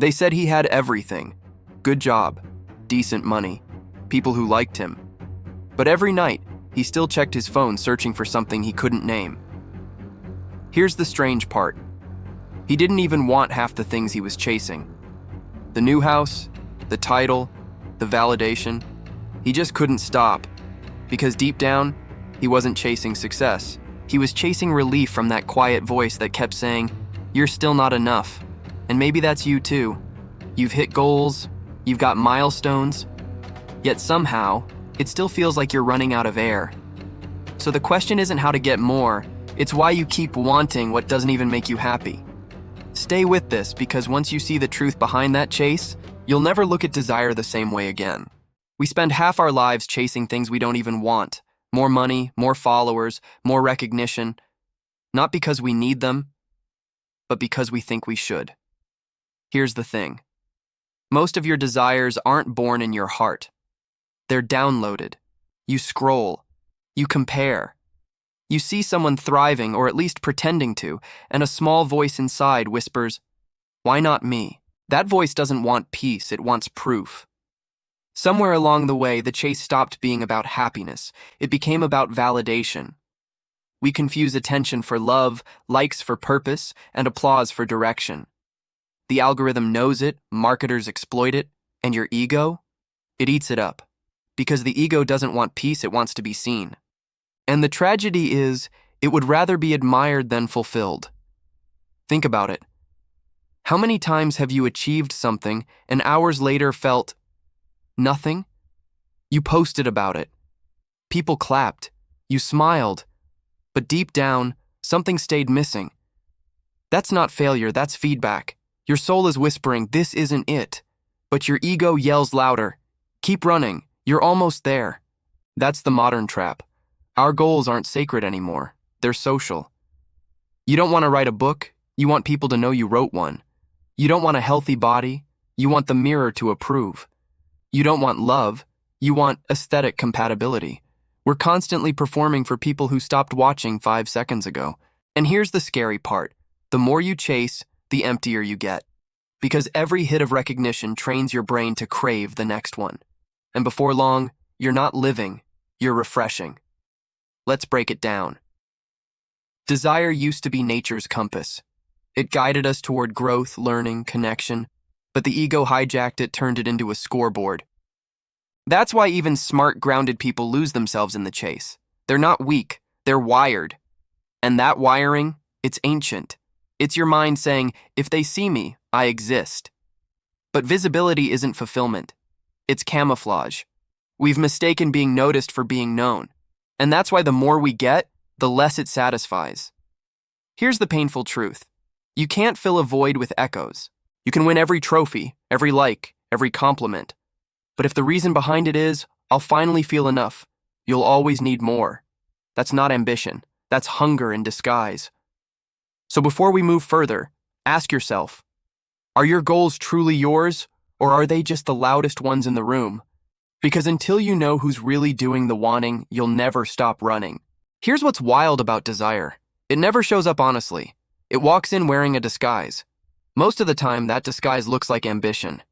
They said he had everything. Good job, decent money, people who liked him. But every night, he still checked his phone searching for something he couldn't name. Here's the strange part. He didn't even want half the things he was chasing. The new house, the title, the validation. He just couldn't stop. Because deep down, he wasn't chasing success. He was chasing relief from that quiet voice that kept saying, "You're still not enough." And maybe that's you too. You've hit goals, you've got milestones, yet somehow, it still feels like you're running out of air. So the question isn't how to get more, it's why you keep wanting what doesn't even make you happy. Stay with this, because once you see the truth behind that chase, you'll never look at desire the same way again. We spend half our lives chasing things we don't even want. More money, more followers, more recognition. Not because we need them, but because we think we should. Here's the thing. Most of your desires aren't born in your heart. They're downloaded. You scroll. You compare. You see someone thriving, or at least pretending to, and a small voice inside whispers, "Why not me?" That voice doesn't want peace, it wants proof. Somewhere along the way, the chase stopped being about happiness. It became about validation. We confuse attention for love, likes for purpose, and applause for direction. The algorithm knows it, marketers exploit it, and your ego? It eats it up. Because the ego doesn't want peace, it wants to be seen. And the tragedy is, it would rather be admired than fulfilled. Think about it. How many times have you achieved something and hours later felt nothing? You posted about it. People clapped. You smiled. But deep down, something stayed missing. That's not failure, that's feedback. Your soul is whispering, "This isn't it." But your ego yells louder, "Keep running, you're almost there." That's the modern trap. Our goals aren't sacred anymore. They're social. You don't want to write a book, you want people to know you wrote one. You don't want a healthy body, you want the mirror to approve. You don't want love, you want aesthetic compatibility. We're constantly performing for people who stopped watching 5 seconds ago. And here's the scary part. The more you chase, the emptier you get. Because every hit of recognition trains your brain to crave the next one. And before long, you're not living, you're refreshing. Let's break it down. Desire used to be nature's compass. It guided us toward growth, learning, connection, but the ego hijacked it, turned it into a scoreboard. That's why even smart, grounded people lose themselves in the chase. They're not weak, they're wired. And that wiring, it's ancient. It's your mind saying, "If they see me, I exist." But visibility isn't fulfillment. It's camouflage. We've mistaken being noticed for being known. And that's why the more we get, the less it satisfies. Here's the painful truth. You can't fill a void with echoes. You can win every trophy, every like, every compliment. But if the reason behind it is, "I'll finally feel enough," you'll always need more. That's not ambition. That's hunger in disguise. So before we move further, ask yourself, are your goals truly yours, or are they just the loudest ones in the room? Because until you know who's really doing the wanting, you'll never stop running. Here's what's wild about desire. It never shows up honestly. It walks in wearing a disguise. Most of the time, that disguise looks like ambition.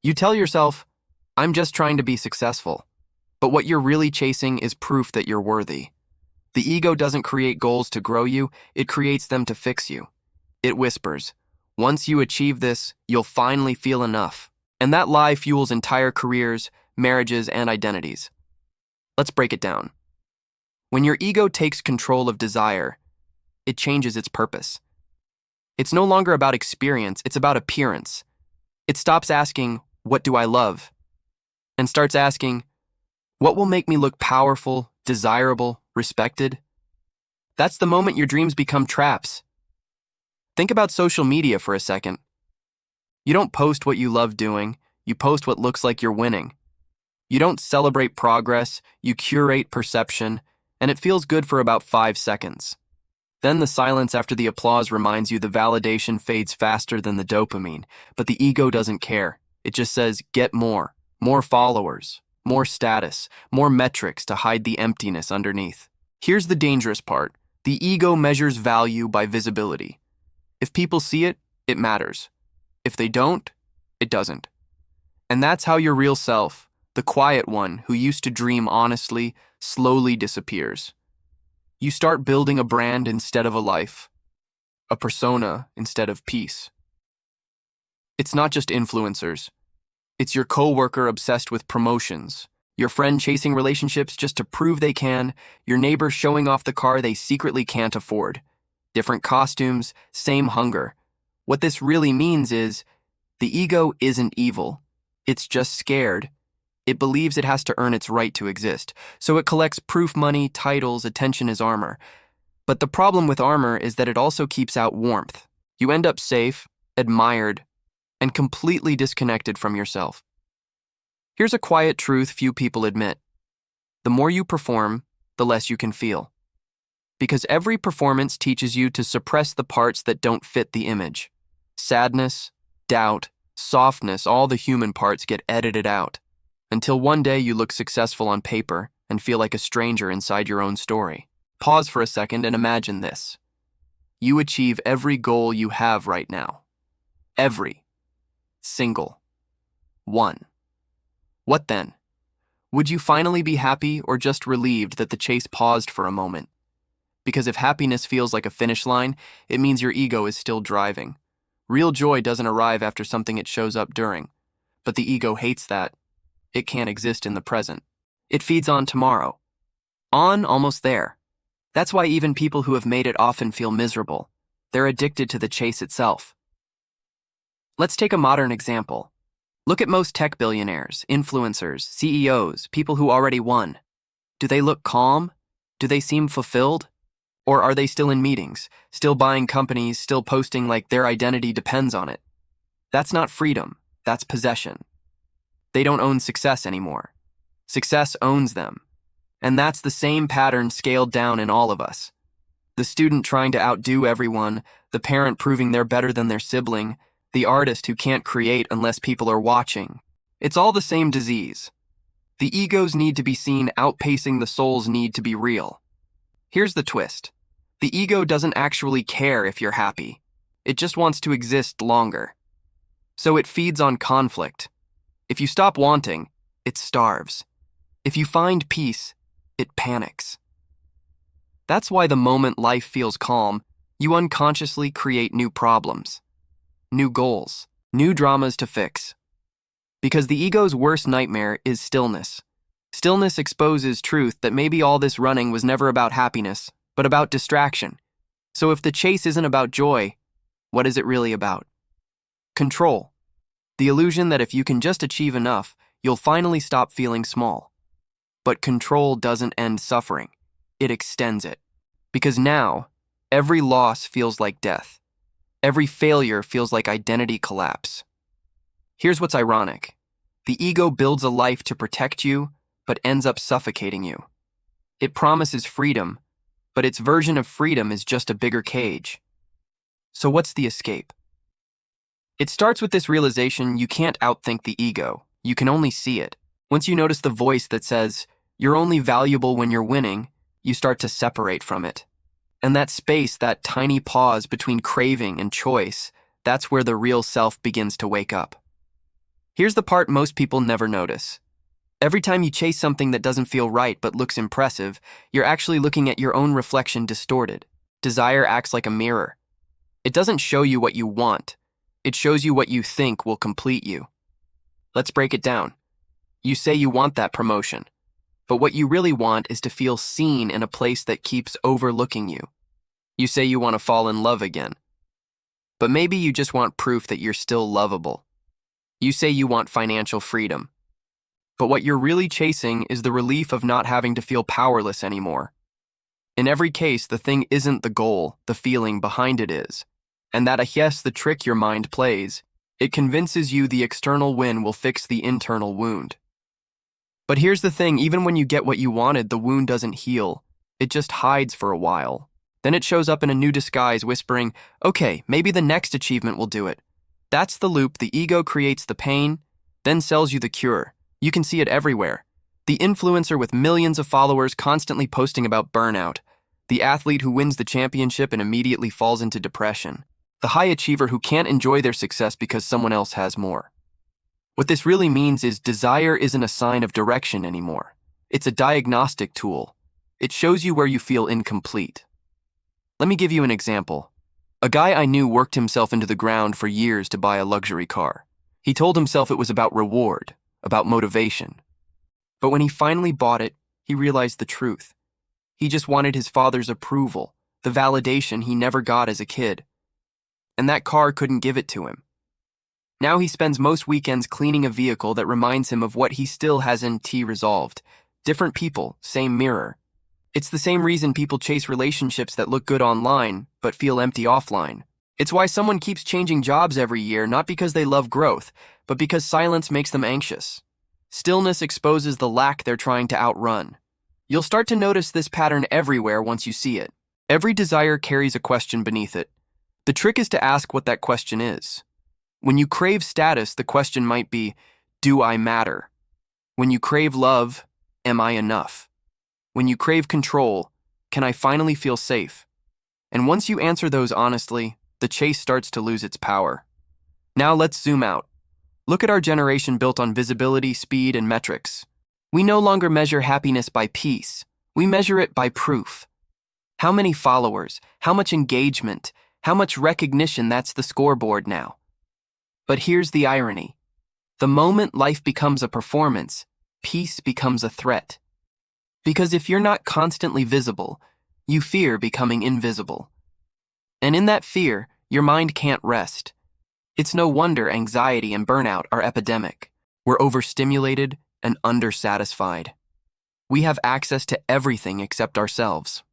You tell yourself, "I'm just trying to be successful." But what you're really chasing is proof that you're worthy. The ego doesn't create goals to grow you, it creates them to fix you. It whispers, "Once you achieve this, you'll finally feel enough." And that lie fuels entire careers, marriages, and identities. Let's break it down. When your ego takes control of desire, it changes its purpose. It's no longer about experience, it's about appearance. It stops asking, "What do I love?" and starts asking, "What will make me look powerful, desirable, respected?" That's the moment your dreams become traps. Think about social media for a second. You don't post what you love doing, you post what looks like you're winning. You don't celebrate progress, you curate perception, and it feels good for about 5 seconds. Then the silence after the applause reminds you the validation fades faster than the dopamine, but the ego doesn't care. It just says, "Get more followers, more status, more metrics to hide the emptiness underneath." Here's the dangerous part. The ego measures value by visibility. If people see it, it matters. If they don't, It doesn't. And that's how your real self, the quiet one who used to dream honestly, slowly disappears. You start building a brand instead of a life, a persona instead of peace. It's not just influencers. It's your coworker obsessed with promotions, your friend chasing relationships just to prove they can, your neighbor showing off the car they secretly can't afford. Different costumes, same hunger. What this really means is, the ego isn't evil. It's just scared. It believes it has to earn its right to exist, so it collects proof money, titles, attention as armor. But the problem with armor is that it also keeps out warmth. You end up safe, admired, and completely disconnected from yourself. Here's a quiet truth few people admit. The more you perform, the less you can feel. Because every performance teaches you to suppress the parts that don't fit the image. Sadness, doubt, softness, all the human parts get edited out. Until one day you look successful on paper and feel like a stranger inside your own story. Pause for a second and imagine this. You achieve every goal you have right now. Every single one. What then? Would you finally be happy or just relieved that the chase paused for a moment? Because if happiness feels like a finish line, it means your ego is still driving. Real joy doesn't arrive after something it shows up during. But the ego hates that. It can't exist in the present. It feeds on tomorrow. On, almost there. That's why even people who have made it often feel miserable. They're addicted to the chase itself. Let's take a modern example. Look at most tech billionaires, influencers, CEOs, people who already won. Do they look calm? Do they seem fulfilled? Or are they still in meetings, still buying companies, still posting like their identity depends on it? That's not freedom, that's possession. They don't own success anymore. Success owns them. And that's the same pattern scaled down in all of us. The student trying to outdo everyone, the parent proving they're better than their sibling, the artist who can't create unless people are watching. It's all the same disease. The ego's need to be seen outpacing the soul's need to be real. Here's the twist. The ego doesn't actually care if you're happy. It just wants to exist longer. So it feeds on conflict. If you stop wanting, it starves. If you find peace, it panics. That's why the moment life feels calm, you unconsciously create new problems, new goals, new dramas to fix. Because the ego's worst nightmare is stillness. Stillness exposes truth that maybe all this running was never about happiness, but about distraction. So if the chase isn't about joy, what is it really about? Control. The illusion that if you can just achieve enough, you'll finally stop feeling small. But control doesn't end suffering. It extends it. Because now, every loss feels like death. Every failure feels like identity collapse. Here's what's ironic. The ego builds a life to protect you, but ends up suffocating you. It promises freedom, but its version of freedom is just a bigger cage. So what's the escape? It starts with this realization you can't outthink the ego. You can only see it. Once you notice the voice that says, you're only valuable when you're winning, you start to separate from it. And that space, that tiny pause between craving and choice, that's where the real self begins to wake up. Here's the part most people never notice. Every time you chase something that doesn't feel right but looks impressive, you're actually looking at your own reflection distorted. Desire acts like a mirror. It doesn't show you what you want. It shows you what you think will complete you. Let's break it down. You say you want that promotion, but what you really want is to feel seen in a place that keeps overlooking you. You say you want to fall in love again, but maybe you just want proof that you're still lovable. You say you want financial freedom, but what you're really chasing is the relief of not having to feel powerless anymore. In every case, the thing isn't the goal, the feeling behind it is. And that's the trick your mind plays. It convinces you the external win will fix the internal wound. But here's the thing, even when you get what you wanted, the wound doesn't heal. It just hides for a while. Then it shows up in a new disguise, whispering, okay, maybe the next achievement will do it. That's the loop. The ego creates the pain, then sells you the cure. You can see it everywhere. The influencer with millions of followers constantly posting about burnout. The athlete who wins the championship and immediately falls into depression. The high achiever who can't enjoy their success because someone else has more. What this really means is desire isn't a sign of direction anymore. It's a diagnostic tool. It shows you where you feel incomplete. Let me give you an example. A guy I knew worked himself into the ground for years to buy a luxury car. He told himself it was about reward, about motivation. But when he finally bought it, he realized the truth. He just wanted his father's approval, the validation he never got as a kid. And that car couldn't give it to him. Now he spends most weekends cleaning a vehicle that reminds him of what he still hasn't resolved. Different people, same mirror. It's the same reason people chase relationships that look good online, but feel empty offline. It's why someone keeps changing jobs every year, not because they love growth, but because silence makes them anxious. Stillness exposes the lack they're trying to outrun. You'll start to notice this pattern everywhere once you see it. Every desire carries a question beneath it. The trick is to ask what that question is. When you crave status, the question might be, do I matter? When you crave love, am I enough? When you crave control, can I finally feel safe? And once you answer those honestly, the chase starts to lose its power. Now let's zoom out. Look at our generation built on visibility, speed, and metrics. We no longer measure happiness by peace. We measure it by proof. How many followers, how much engagement, how much recognition, that's the scoreboard now. But here's the irony. The moment life becomes a performance, peace becomes a threat. Because if you're not constantly visible, you fear becoming invisible. And in that fear, your mind can't rest. It's no wonder anxiety and burnout are epidemic. We're overstimulated and undersatisfied. We have access to everything except ourselves.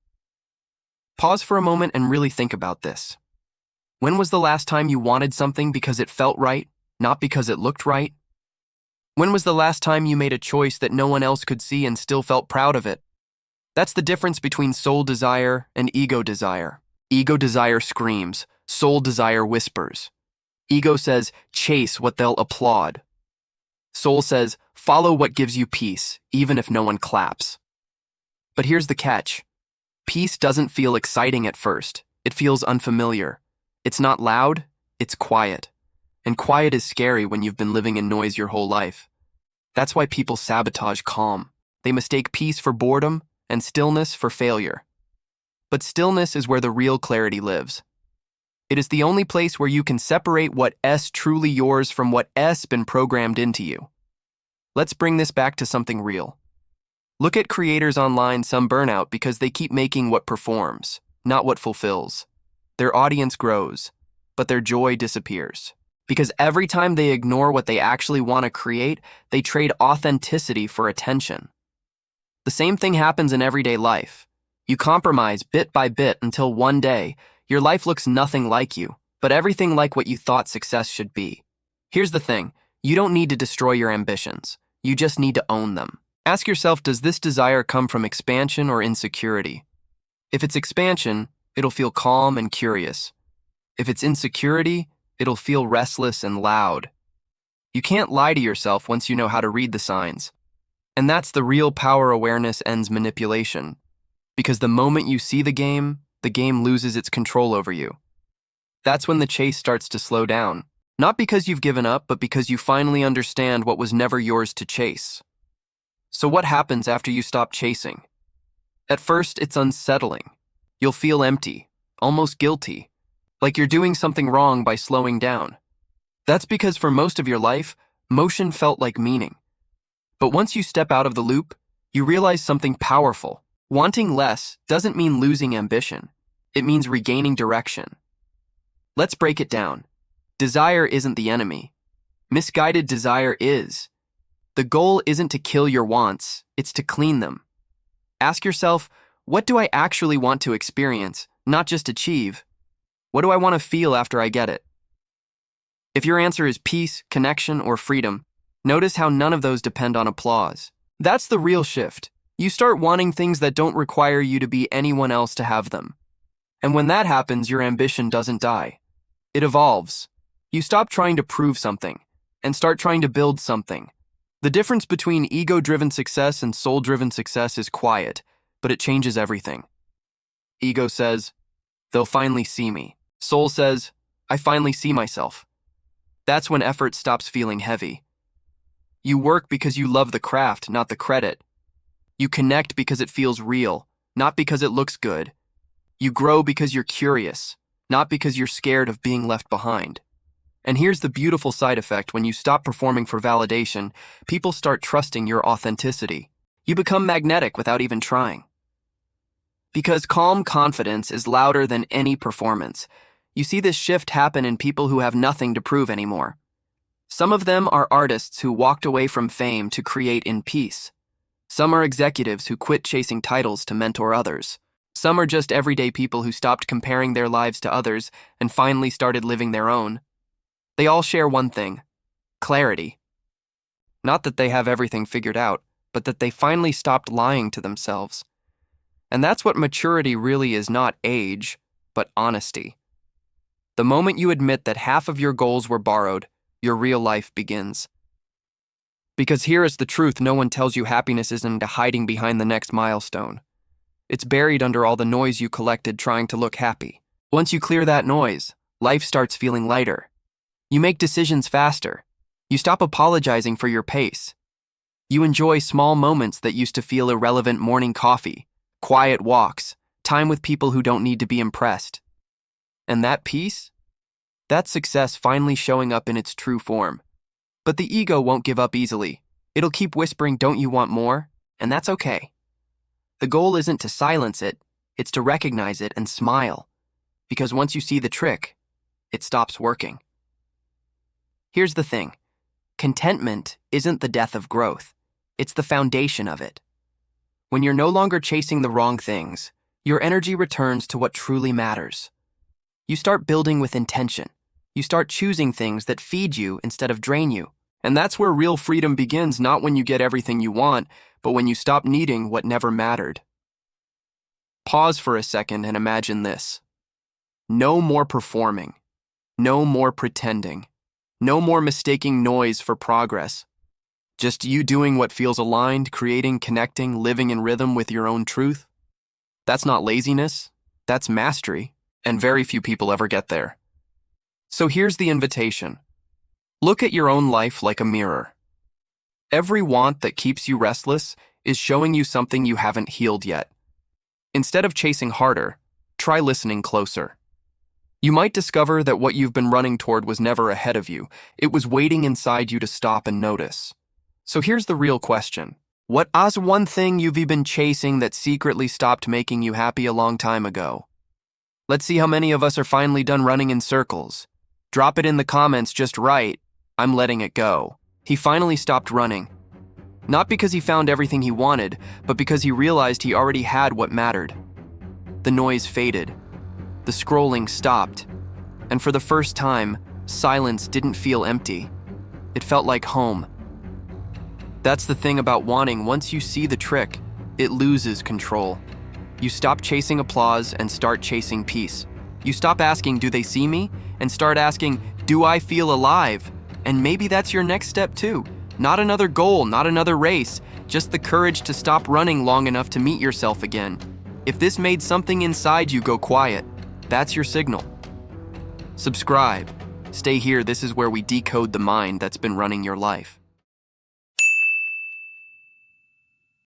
Pause for a moment and really think about this. When was the last time you wanted something because it felt right, not because it looked right? When was the last time you made a choice that no one else could see and still felt proud of it? That's the difference between soul desire and ego desire. Ego desire screams, soul desire whispers. Ego says, chase what they'll applaud. Soul says, follow what gives you peace, even if no one claps. But here's the catch. Peace doesn't feel exciting at first. It feels unfamiliar. It's not loud, it's quiet. And quiet is scary when you've been living in noise your whole life. That's why people sabotage calm. They mistake peace for boredom and stillness for failure. But stillness is where the real clarity lives. It is the only place where you can separate what's truly yours from what's been programmed into you. Let's bring this back to something real. Look at creators online, some burn out because they keep making what performs, not what fulfills. Their audience grows, but their joy disappears. Because every time they ignore what they actually want to create, they trade authenticity for attention. The same thing happens in everyday life. You compromise bit by bit until one day, your life looks nothing like you, but everything like what you thought success should be. Here's the thing, you don't need to destroy your ambitions. You just need to own them. Ask yourself, does this desire come from expansion or insecurity? If it's expansion, it'll feel calm and curious. If it's insecurity, it'll feel restless and loud. You can't lie to yourself once you know how to read the signs. And that's the real power awareness ends manipulation. Because the moment you see the game loses its control over you. That's when the chase starts to slow down. Not because you've given up, but because you finally understand what was never yours to chase. So what happens after you stop chasing? At first, it's unsettling. You'll feel empty, almost guilty, like you're doing something wrong by slowing down. That's because for most of your life, motion felt like meaning. But once you step out of the loop, you realize something powerful. Wanting less doesn't mean losing ambition. It means regaining direction. Let's break it down. Desire isn't the enemy. Misguided desire is. The goal isn't to kill your wants, it's to clean them. Ask yourself, what do I actually want to experience, not just achieve? What do I want to feel after I get it? If your answer is peace, connection, or freedom, notice how none of those depend on applause. That's the real shift. You start wanting things that don't require you to be anyone else to have them. And when that happens, your ambition doesn't die. It evolves. You stop trying to prove something and start trying to build something. The difference between ego-driven success and soul-driven success is quiet, but it changes everything. Ego says, they'll finally see me. Soul says, I finally see myself. That's when effort stops feeling heavy. You work because you love the craft, not the credit. You connect because it feels real, not because it looks good. You grow because you're curious, not because you're scared of being left behind. And here's the beautiful side effect: when you stop performing for validation, people start trusting your authenticity. You become magnetic without even trying. Because calm confidence is louder than any performance. You see this shift happen in people who have nothing to prove anymore. Some of them are artists who walked away from fame to create in peace. Some are executives who quit chasing titles to mentor others. Some are just everyday people who stopped comparing their lives to others and finally started living their own. They all share one thing: clarity. Not that they have everything figured out, but that they finally stopped lying to themselves. And that's what maturity really is: not age, but honesty. The moment you admit that half of your goals were borrowed, your real life begins. Because here is the truth: no one tells you happiness isn't hiding behind the next milestone. It's buried under all the noise you collected trying to look happy. Once you clear that noise, life starts feeling lighter. You make decisions faster. You stop apologizing for your pace. You enjoy small moments that used to feel irrelevant: morning coffee, quiet walks, time with people who don't need to be impressed. And that peace? That's success finally showing up in its true form. But the ego won't give up easily. It'll keep whispering, "Don't you want more?" And that's okay. The goal isn't to silence it, it's to recognize it and smile. Because once you see the trick, it stops working. Here's the thing: contentment isn't the death of growth, it's the foundation of it. When you're no longer chasing the wrong things, your energy returns to what truly matters. You start building with intention. You start choosing things that feed you instead of drain you. And that's where real freedom begins: not when you get everything you want, but when you stop needing what never mattered. Pause for a second and imagine this. No more performing. No more pretending. No more mistaking noise for progress. Just you doing what feels aligned, creating, connecting, living in rhythm with your own truth. That's not laziness, that's mastery, and very few people ever get there. So here's the invitation. Look at your own life like a mirror. Every want that keeps you restless is showing you something you haven't healed yet. Instead of chasing harder, try listening closer. You might discover that what you've been running toward was never ahead of you. It was waiting inside you to stop and notice. So here's the real question. What is one thing you've been chasing that secretly stopped making you happy a long time ago? Let's see how many of us are finally done running in circles. Drop it in the comments. Just write, "I'm letting it go." He finally stopped running. Not because he found everything he wanted, but because he realized he already had what mattered. The noise faded. The scrolling stopped. And for the first time, silence didn't feel empty. It felt like home. That's the thing about wanting. Once you see the trick, it loses control. You stop chasing applause and start chasing peace. You stop asking, "Do they see me?" and start asking, "Do I feel alive?" And maybe that's your next step too. Not another goal, not another race, just the courage to stop running long enough to meet yourself again. If this made something inside you go quiet, that's your signal. Subscribe. Stay here. This is where we decode the mind that's been running your life.